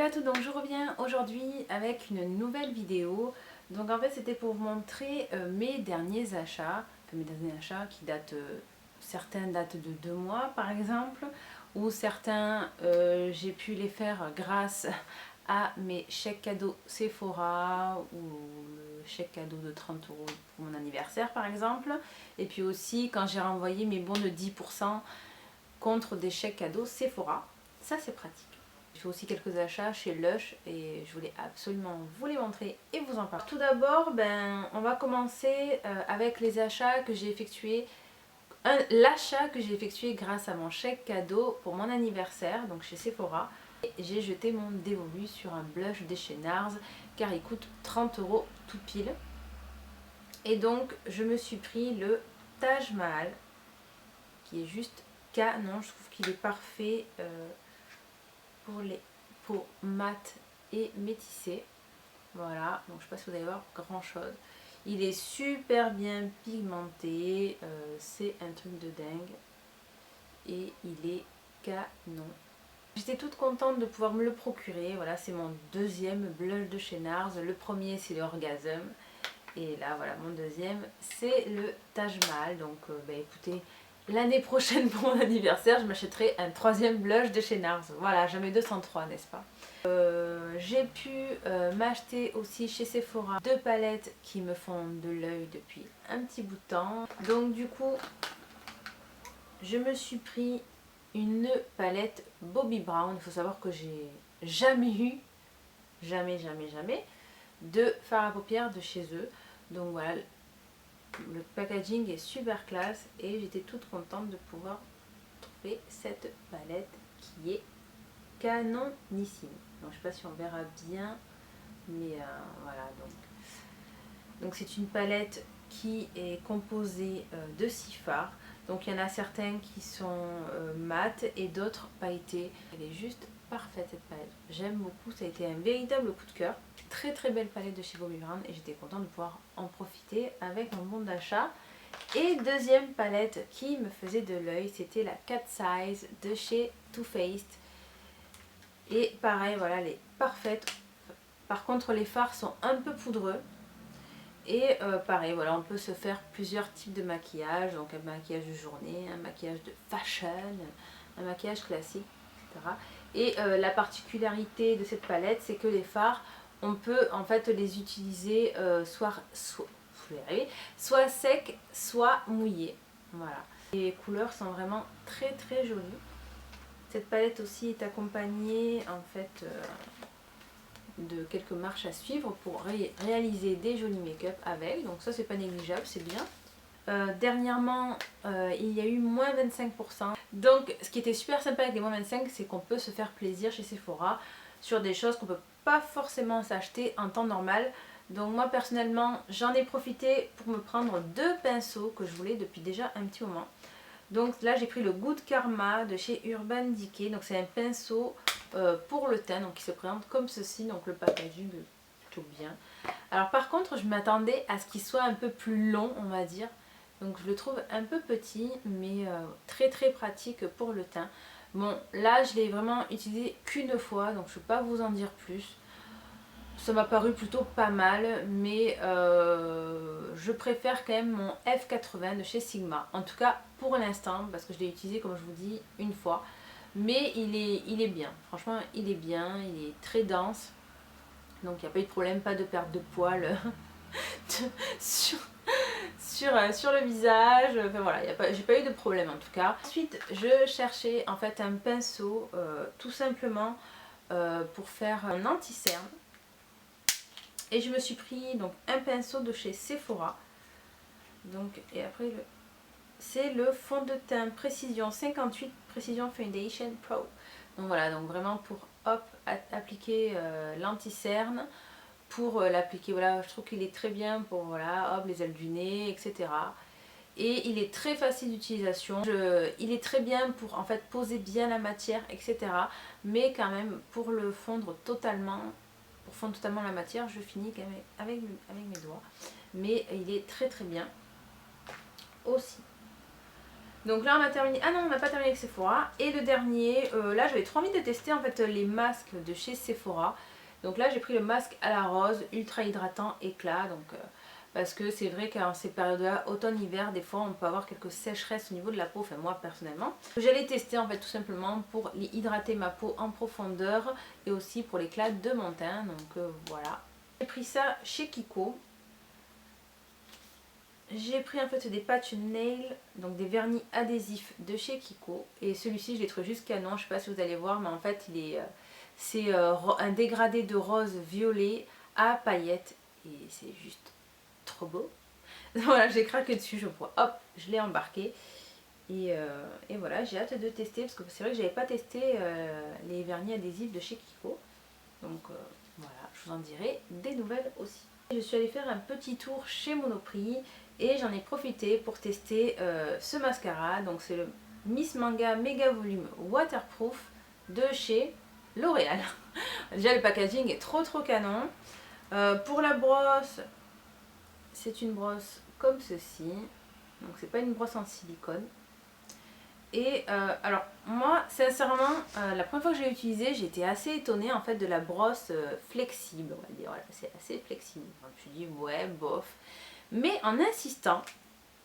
à tous, donc je reviens aujourd'hui avec une nouvelle vidéo. Donc en fait c'était pour vous montrer mes derniers achats, enfin mes derniers achats qui datent, certains datent de 2 mois par exemple, ou certains j'ai pu les faire grâce à mes chèques cadeaux Sephora ou le chèque cadeau de 30 € pour mon anniversaire par exemple. Et puis aussi quand j'ai renvoyé mes bons de 10% contre des chèques cadeaux Sephora, ça c'est pratique. J'ai fait aussi quelques achats chez Lush et je voulais absolument vous les montrer et vous en parler. Tout d'abord, on va commencer avec les achats que j'ai effectués. L'achat que j'ai effectué grâce à mon chèque cadeau pour mon anniversaire, donc chez Sephora. J'ai jeté mon dévolu sur un blush de chez NARS car il coûte 30 € tout pile. Et donc je me suis pris le Taj Mahal qui est juste canon. Je trouve qu'il est parfait pour les peaux mates et métissées. Voilà, donc je sais pas si vous allez voir grand chose. Il est super bien pigmenté, c'est un truc de dingue et il est canon. J'étais toute contente de pouvoir me le procurer. Voilà, c'est mon deuxième blush de chez NARS. Le premier c'est l'Orgasm et là voilà, mon deuxième c'est le Taj Mahal. Donc écoutez, l'année prochaine pour mon anniversaire je m'achèterai un troisième blush de chez NARS. Voilà, jamais 203, n'est-ce pas? J'ai pu m'acheter aussi chez Sephora 2 palettes qui me font de l'œil depuis un petit bout de temps. Donc du coup je me suis pris une palette Bobbi Brown. Il faut savoir que j'ai jamais eu, jamais de fard à paupières de chez eux. Donc voilà, le packaging est super classe et j'étais toute contente de pouvoir trouver cette palette qui est canonissime. Donc je sais pas si on verra bien, mais voilà. Donc c'est une palette qui est composée de 6 fards. Donc il y en a certains qui sont mat et d'autres pailletés. Elle est juste parfaite cette palette. J'aime beaucoup, ça a été un véritable coup de cœur. Très très belle palette de chez Bobbi Brown et j'étais contente de pouvoir en profiter avec mon bon d'achat. Et deuxième palette qui me faisait de l'œil, c'était la Cat Size de chez Too Faced. Et pareil, voilà, elle est parfaite. Par contre les fards sont un peu poudreux. Et pareil, voilà, on peut se faire plusieurs types de maquillage. Donc un maquillage de journée, un maquillage de fashion, un maquillage classique, etc. Et la particularité de cette palette, c'est que les fards, on peut en fait les utiliser soit secs, soit mouillés. Voilà. Les couleurs sont vraiment très très jolies. Cette palette aussi est accompagnée en fait de quelques marches à suivre pour réaliser des jolis make-up avec. Donc ça c'est pas négligeable, c'est bien. Dernièrement il y a eu moins 25%. Donc ce qui était super sympa avec les moins 25, c'est qu'on peut se faire plaisir chez Sephora sur des choses qu'on peut pas forcément s'acheter en temps normal. Donc moi personnellement j'en ai profité pour me prendre 2 pinceaux que je voulais depuis déjà un petit moment. Donc là j'ai pris le Good Karma de chez Urban Decay. Donc c'est un pinceau pour le teint, donc qui se présente comme ceci. Donc le packaging est plutôt bien. Alors par contre je m'attendais à ce qu'il soit un peu plus long, on va dire. Donc je le trouve un peu petit mais très très pratique pour le teint. Bon là je l'ai vraiment utilisé qu'une fois, donc je ne vais pas vous en dire plus. Ça m'a paru plutôt pas mal, mais je préfère quand même mon F80 de chez Sigma. En tout cas pour l'instant, parce que je l'ai utilisé comme je vous dis une fois. Mais il est bien, franchement il est bien, il est très dense. Donc il n'y a pas eu de problème, pas de perte de poils sur le visage. Enfin voilà, j'ai pas eu de problème en tout cas. Ensuite je cherchais en fait un pinceau tout simplement pour faire un anti-cerne. Et je me suis pris donc un pinceau de chez Sephora. Donc, et après c'est le fond de teint Précision 58 Précision Foundation Pro. Donc voilà, donc vraiment pour hop appliquer l'anti-cerne. Pour l'appliquer, voilà, je trouve qu'il est très bien pour voilà, hop, les ailes du nez, etc. Et il est très facile d'utilisation. Il est très bien pour en fait poser bien la matière, etc. Mais quand même pour le fondre totalement. Pour fondre totalement la matière, je finis avec mes doigts. Mais il est très très bien aussi. Donc là on a terminé, ah non on n'a pas terminé avec Sephora. Et le dernier, là j'avais trop envie de tester en fait les masques de chez Sephora. Donc là j'ai pris le masque à la rose, ultra hydratant, éclat. Donc parce que c'est vrai qu'en ces périodes-là, automne-hiver, des fois on peut avoir quelques sécheresses au niveau de la peau, enfin moi personnellement. J'allais tester en fait tout simplement pour hydrater ma peau en profondeur et aussi pour l'éclat de mon teint. Donc voilà. J'ai pris ça chez Kiko. J'ai pris en fait des patch nails, donc des vernis adhésifs de chez Kiko. Et celui-ci je l'ai trouvé juste canon, je sais pas si vous allez voir, mais en fait il est c'est un dégradé de rose violet à paillettes. Et c'est juste trop beau. Voilà, j'ai craqué dessus, je crois. Hop, je l'ai embarqué. Et voilà, j'ai hâte de tester parce que c'est vrai que j'avais pas testé les vernis adhésifs de chez Kiko. Donc voilà, je vous en dirai des nouvelles aussi. Je suis allée faire un petit tour chez Monoprix et j'en ai profité pour tester ce mascara. Donc c'est le Miss Manga Mega Volume Waterproof de chez L'Oréal. Déjà le packaging est trop canon. Pour la brosse, c'est une brosse comme ceci. Donc c'est pas une brosse en silicone. Et alors moi sincèrement la première fois que j'ai utilisé j'étais assez étonnée en fait de la brosse flexible, on va dire. Voilà, c'est assez flexible. Je me suis dit ouais bof. Mais en insistant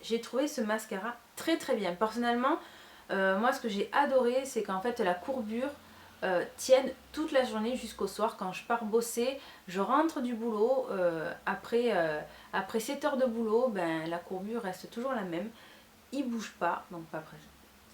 j'ai trouvé ce mascara très bien. Personnellement moi ce que j'ai adoré c'est qu'en fait la courbure tienne toute la journée jusqu'au soir. Quand je pars bosser, je rentre du boulot, après 7 heures de boulot, ben, la courbure reste toujours la même. Il bouge pas, donc pas après.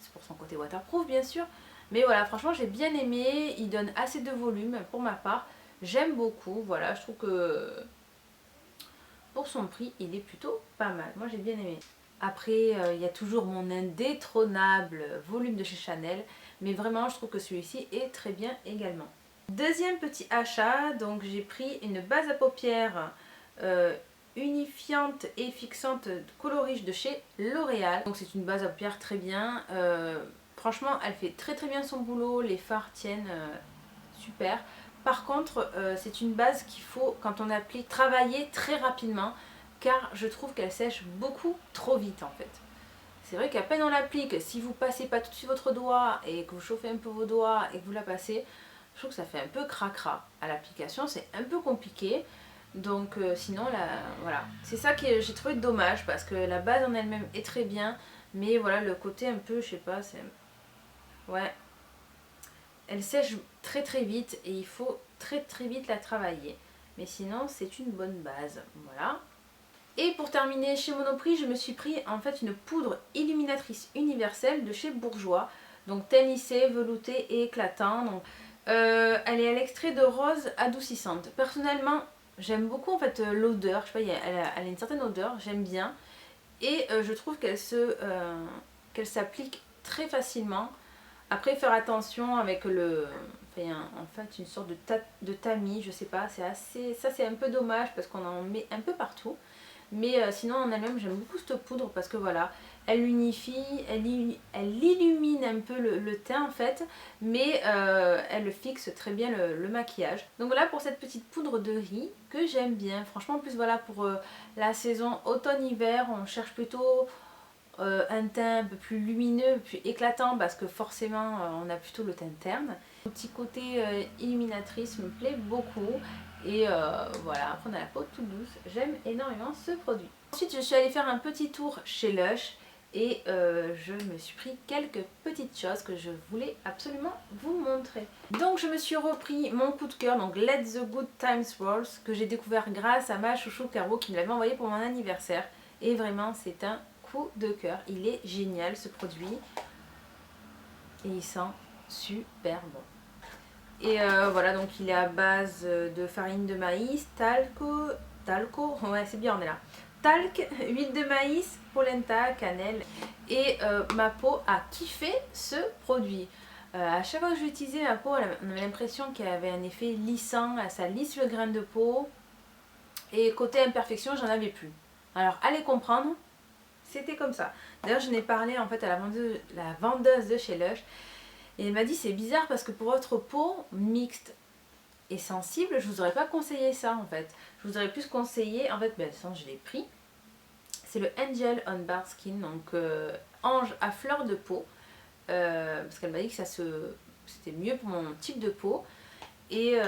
C'est pour son côté waterproof bien sûr. Mais voilà, franchement j'ai bien aimé, il donne assez de volume pour ma part. J'aime beaucoup, voilà, je trouve que pour son prix il est plutôt pas mal. Moi j'ai bien aimé. Après il y a toujours mon indétrônable volume de chez Chanel. Mais vraiment je trouve que celui-ci est très bien également. Deuxième petit achat, donc j'ai pris une base à paupières unifiante et fixante colorige de chez L'Oréal. Donc c'est une base à paupières très bien. Franchement elle fait très bien son boulot, les fards tiennent super. Par contre c'est une base qu'il faut quand on applique travailler très rapidement car je trouve qu'elle sèche beaucoup trop vite en fait. C'est vrai qu'à peine on l'applique, si vous passez pas tout de suite votre doigt et que vous chauffez un peu vos doigts et que vous la passez, je trouve que ça fait un peu cracra. À l'application c'est un peu compliqué. Donc sinon là, voilà. C'est ça que j'ai trouvé dommage parce que la base en elle-même est très bien. Mais voilà le côté un peu, je sais pas, c'est... Ouais. Elle sèche très vite et il faut très vite la travailler. Mais sinon c'est une bonne base. Voilà. Et pour terminer chez Monoprix, je me suis pris en fait une poudre illuminatrice universelle de chez Bourjois. Donc teint lissé, velouté et éclatant. Donc, elle est à l'extrait de rose adoucissante. Personnellement, j'aime beaucoup en fait l'odeur. Je sais pas, elle a une certaine odeur, j'aime bien. Et je trouve qu'elle s'applique très facilement. Après, faire attention avec le... en fait une sorte de tamis, je sais pas, c'est assez... Ça c'est un peu dommage parce qu'on en met un peu partout. Mais sinon en elle-même j'aime beaucoup cette poudre parce que voilà, elle unifie, elle illumine un peu le teint en fait, mais elle fixe très bien le maquillage. Donc voilà pour cette petite poudre de riz que j'aime bien. Franchement en plus voilà pour la saison automne-hiver, on cherche plutôt un teint un peu plus lumineux, plus éclatant parce que forcément on a plutôt le teint terne. Le petit côté illuminatrice me plaît beaucoup. Et voilà, après on a la peau toute douce, j'aime énormément ce produit. Ensuite je suis allée faire un petit tour chez Lush et je me suis pris quelques petites choses que je voulais absolument vous montrer. Donc je me suis repris mon coup de cœur, donc Let the Good Times Roll, que j'ai découvert grâce à ma chouchou Caro qui me l'avait envoyé pour mon anniversaire. Et vraiment c'est un coup de cœur, il est génial ce produit et il sent super bon. Et voilà, donc il est à base de farine de maïs, talco, ouais c'est bien on est là, talc, huile de maïs, polenta, cannelle. Et ma peau a kiffé ce produit. À chaque fois que je l'utilisais, ma peau, on avait l'impression qu'elle avait un effet lissant, ça lisse le grain de peau. Et côté imperfection, j'en avais plus. Alors allez comprendre, c'était comme ça. D'ailleurs je n'ai parlé en fait à la vendeuse de chez Lush. Et elle m'a dit c'est bizarre parce que pour votre peau mixte et sensible, je vous aurais pas conseillé ça en fait. Je vous aurais plus conseillé, en fait, ben, je l'ai pris. C'est le Angel on Bare Skin, donc ange à fleur de peau. Parce qu'elle m'a dit que c'était mieux pour mon type de peau. Et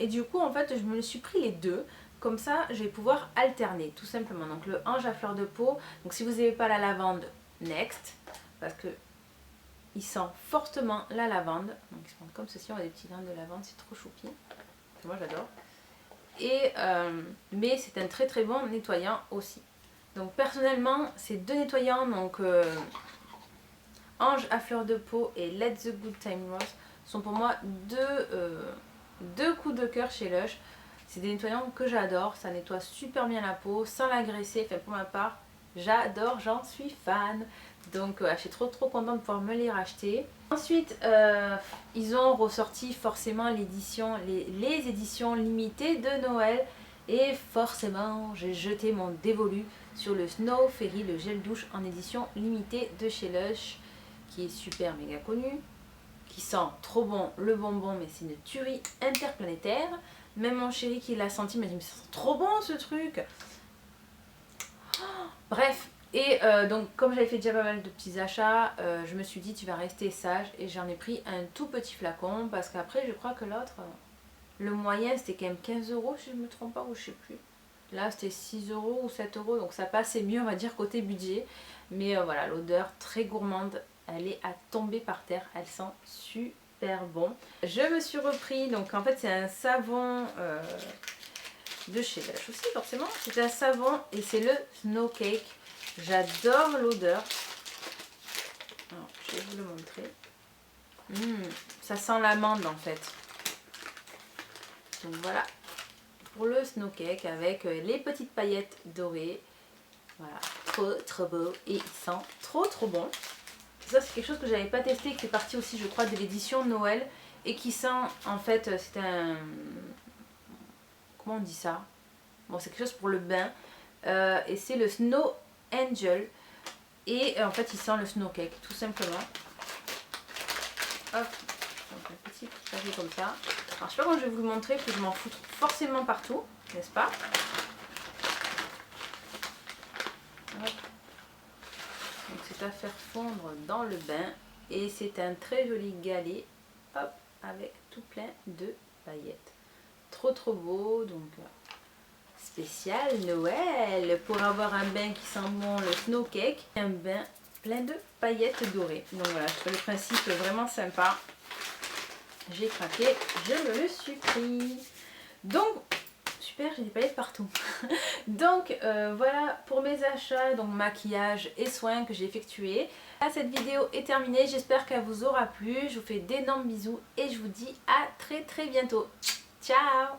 du coup, en fait, je me suis pris les deux. Comme ça, je vais pouvoir alterner, tout simplement. Donc le ange à fleur de peau. Donc si vous n'avez pas la lavande, next. Parce que il sent fortement la lavande. Donc ils se prennent comme ceci, on a des petits grains de lavande, c'est trop choupi. Moi j'adore. Mais c'est un très très bon nettoyant aussi. Donc personnellement, ces deux nettoyants, donc Ange à fleur de peau et Let the Good Time Rose, sont pour moi deux coups de cœur chez Lush. C'est des nettoyants que j'adore, ça nettoie super bien la peau sans l'agresser. Enfin, pour ma part, j'adore, j'en suis fan. Donc je suis trop contente de pouvoir me les racheter. Ensuite, ils ont ressorti forcément l'édition, les éditions limitées de Noël. Et forcément, j'ai jeté mon dévolu sur le Snow Fairy, le gel douche en édition limitée de chez Lush, qui est super méga connu, qui sent trop bon le bonbon, mais c'est une tuerie interplanétaire. Même mon chéri qui l'a senti m'a dit mais ça sent trop bon ce truc. Oh, bref, et donc comme j'avais fait déjà pas mal de petits achats, je me suis dit tu vas rester sage et j'en ai pris un tout petit flacon parce qu'après je crois que l'autre, le moyen c'était quand même 15 € si je ne me trompe pas ou je sais plus. Là c'était 6 € ou 7 € donc ça passait mieux on va dire côté budget. Mais voilà, l'odeur très gourmande, elle est à tomber par terre, elle sent super bon. Je me suis repris, donc en fait c'est un savon de chez Lush aussi forcément. C'est un savon et c'est le Snow Cake. J'adore l'odeur. Alors je vais vous le montrer. Ça sent l'amande en fait. Donc voilà pour le Snow Cake avec les petites paillettes dorées. Voilà, trop beau et il sent trop bon. Ça c'est quelque chose que j'avais pas testé, qui fait partie aussi je crois de l'édition Noël et qui sent en fait, c'est un... Comment on dit ça? Bon c'est quelque chose pour le bain et c'est le Snow Angel et en fait il sent le Snow Cake tout simplement. Hop, donc un petit paquet comme ça. Alors je sais pas comment je vais vous le montrer parce que je m'en fous forcément partout, n'est-ce pas? Hop. Donc c'est à faire fondre dans le bain et c'est un très joli galet, hop, avec tout plein de paillettes. Trop beau, donc spécial Noël pour avoir un bain qui sent bon le Snow Cake, un bain plein de paillettes dorées. Donc voilà, je trouve le principe vraiment sympa. J'ai craqué, je me le suis pris. Donc super, j'ai des paillettes partout. Donc voilà pour mes achats, donc maquillage et soins que j'ai effectués. Là, cette vidéo est terminée, j'espère qu'elle vous aura plu. Je vous fais d'énormes bisous et je vous dis à très bientôt. Ciao!